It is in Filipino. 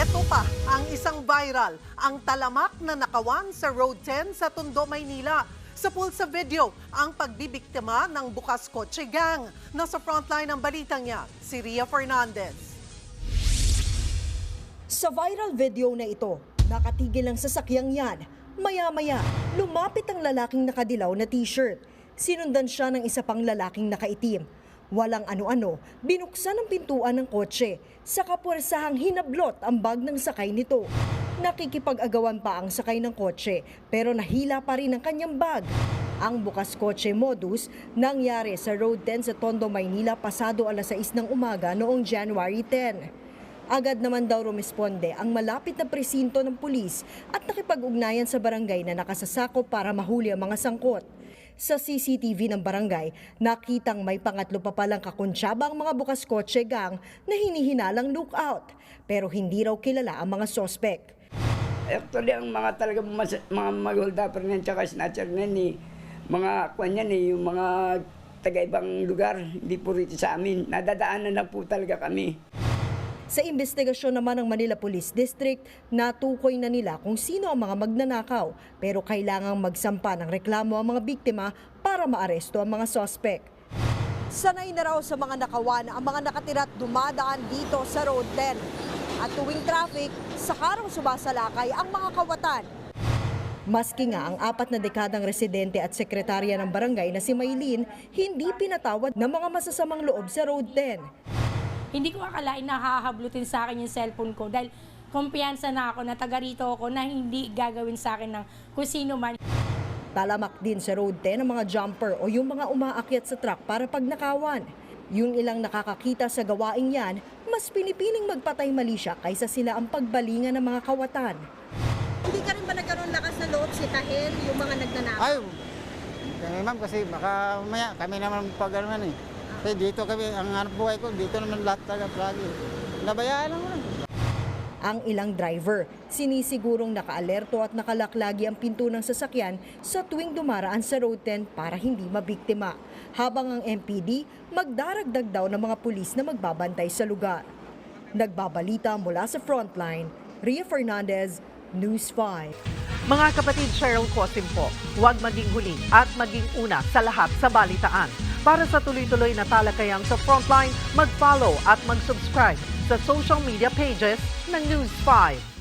Ito pa ang isang viral, ang talamak na nakawan sa Road 10 sa Tondo, Maynila. Sa pool sa video, ang pagbibiktima ng bukas kotse gang. Nasa frontline ng balitang niya, si Ria Fernandez. Sa viral video na ito, nakatigil ang sasakyang yan. Maya-maya, lumapit ang lalaking nakadilaw na t-shirt. Sinundan siya ng isa pang lalaking nakaitim. Walang ano-ano, binuksan ang pintuan ng kotse. Sa kapuwersahang hinablot ang bag ng sakay nito. Nakikipag-agawan pa ang sakay ng kotse pero nahila pa rin ang kanyang bag. Ang bukas kotse modus nangyari sa Road 10 sa Tondo, Maynila pasado alas 6 ng umaga noong January 10. Agad naman daw rumisponde ang malapit na presinto ng pulis at nakipag-ugnayan sa barangay na nakasasakop para mahuli ang mga sangkot. Sa CCTV ng barangay, nakitang may pangatlo pa palang kakuntsaba ang mga bukas kotse gang na hinihinalang lookout. Pero hindi raw kilala ang mga sospek. Actually, ang mga talaga mga mag-hold-upper niyan tsaka snatcher niyan mga kwan yan yung mga taga-ibang lugar, hindi po rito sa amin. Nadadaanan lang po talaga kami. Sa investigasyon naman ng Manila Police District, natukoy na nila kung sino ang mga magnanakaw pero kailangang magsampa ng reklamo ang mga biktima para maaresto ang mga sospek. Sanay na raw sa mga nakawan ang mga nakatira't dumadaan dito sa Road 10. At tuwing traffic, saka raw sumasalakay ang mga kawatan. Maski nga ang 4 na dekadang residente at sekretarya ng barangay na si Maylene, hindi pinatawad ng mga masasamang loob sa Road 10. Hindi ko akalain na hahablutin sa akin yung cellphone ko dahil kumpiyansa na ako na taga rito ako na hindi gagawin sa akin ng kung sino man. Talamak din sa Road 10 ang mga jumper o yung mga umaakyat sa truck para pagnakawan. Yung ilang nakakakita sa gawaing yan, mas pinipiling magpatay mali siya kaysa sila ang pagbalingan ng mga kawatan. Hindi ka rin ba nagkaroon lakas na loob si Tahel, yung mga nagnanakaw? Ay, kami ma'am kasi baka umaya, kami naman pag-ano eh. Kasi dito kami, ang hanap buhay ko, dito naman lahat talaga lagi. Nabayaan lang mo lang. Ang ilang driver, sinisigurong nakaalerto at nakalaklagi ang pinto ng sasakyan sa tuwing dumaraan sa Road 10 para hindi mabiktima. Habang ang MPD, magdaragdag daw ng mga pulis na magbabantay sa lugar. Nagbabalita mula sa Frontline, Ria Fernandez, News 5. Mga kapatid, Cheryl Cosim po, huwag maging huli at maging una sa lahat sa balitaan. Para sa tuloy-tuloy na talakayang sa Frontline, mag-follow at mag-subscribe sa social media pages ng News 5.